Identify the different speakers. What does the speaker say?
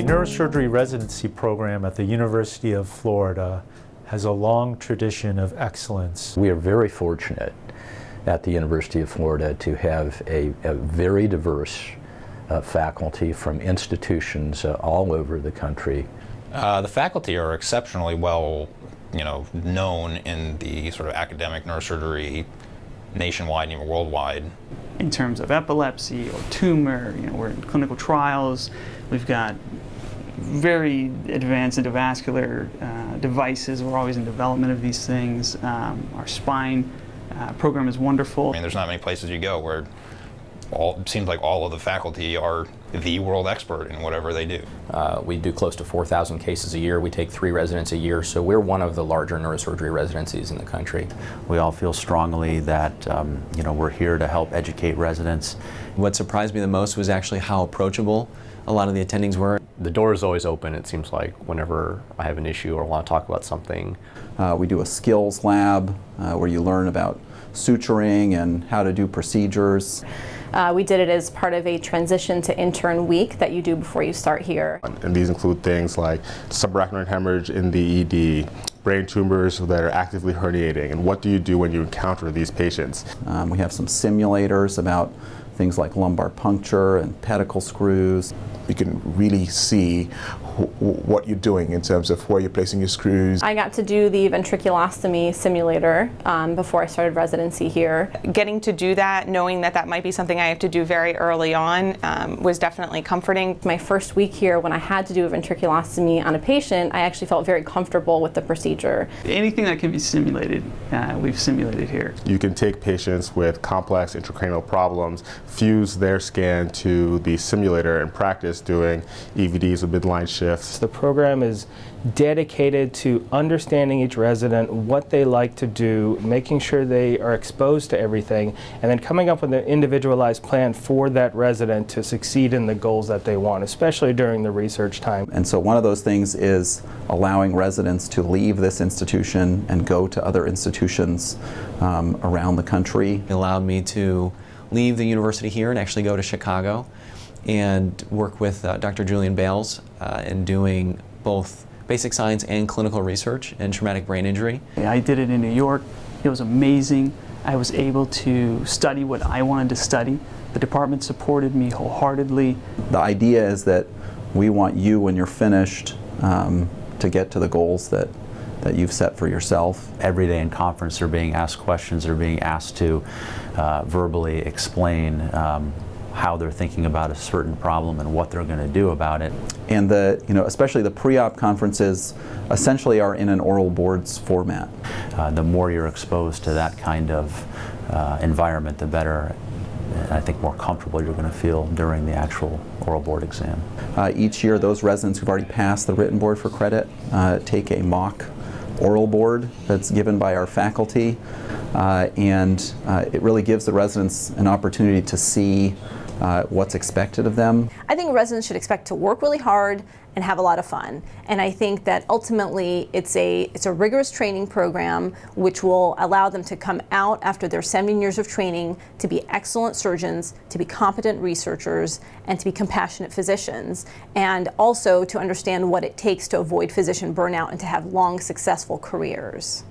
Speaker 1: The Neurosurgery Residency program at the University of Florida has a long tradition of excellence.
Speaker 2: We are very fortunate at the University of Florida to have a very diverse faculty from institutions all over the country.
Speaker 3: The faculty are exceptionally well, known in the sort of academic neurosurgery nationwide and even worldwide.
Speaker 4: In terms of epilepsy or tumor, we're in clinical trials. We've got very advanced endovascular devices. We're always in development of these things. Our spine program is wonderful.
Speaker 3: I mean, there's not many places you go where it seems like all of the faculty are the world expert in whatever they do.
Speaker 5: We do close to 4,000 cases a year. We take 3 residents a year, so we're one of the larger neurosurgery residencies in the country.
Speaker 6: We all feel strongly that we're here to help educate residents.
Speaker 7: What surprised me the most was actually how approachable a lot of the attendings were.
Speaker 8: The door is always open, it seems like, whenever I have an issue or want to talk about something.
Speaker 9: We do a skills lab where you learn about suturing and how to do procedures.
Speaker 10: We did it as part of a transition to intern week that you do before you start here.
Speaker 11: And these include things like subarachnoid hemorrhage in the ED, brain tumors that are actively herniating, and what do you do when you encounter these patients?
Speaker 9: We have some simulators about things like lumbar puncture and pedicle screws.
Speaker 12: You can really see what you're doing in terms of where you're placing your screws.
Speaker 10: I got to do the ventriculostomy simulator before I started residency here.
Speaker 13: Getting to do that, knowing that that might be something I have to do very early on, was definitely comforting.
Speaker 10: My first week here, when I had to do a ventriculostomy on a patient, I actually felt very comfortable with the procedure.
Speaker 4: Anything that can be simulated, we've simulated here.
Speaker 11: You can take patients with complex intracranial problems, fuse their scan to the simulator and practice doing EVDs with midline shifts.
Speaker 14: The program is dedicated to understanding each resident, what they like to do, making sure they are exposed to everything, and then coming up with an individualized plan for that resident to succeed in the goals that they want, especially during the research time.
Speaker 9: And so one of those things is allowing residents to leave this institution and go to other institutions around the country.
Speaker 7: It allowed me to leave the university here and actually go to Chicago and work with Dr. Julian Bales in doing both basic science and clinical research in traumatic brain injury.
Speaker 4: I did it in New York. It was amazing. I was able to study what I wanted to study. The department supported me wholeheartedly.
Speaker 9: The idea is that we want you, when you're finished, to get to the goals that you've set for yourself.
Speaker 6: Every day in conference they're being asked questions, they're being asked to verbally explain how they're thinking about a certain problem and what they're going to do about it.
Speaker 9: And especially the pre-op conferences essentially are in an oral boards format.
Speaker 6: The more you're exposed to that kind of environment, the better, and I think more comfortable you're going to feel during the actual oral board exam.
Speaker 9: Each year those residents who've already passed the written board for credit take a mock oral board that's given by our faculty, and it really gives the residents an opportunity to see what's expected of them.
Speaker 15: I think residents should expect to work really hard and have a lot of fun. And I think that ultimately it's a rigorous training program which will allow them to come out after their 7 years of training to be excellent surgeons, to be competent researchers, and to be compassionate physicians, and also to understand what it takes to avoid physician burnout and to have long, successful careers.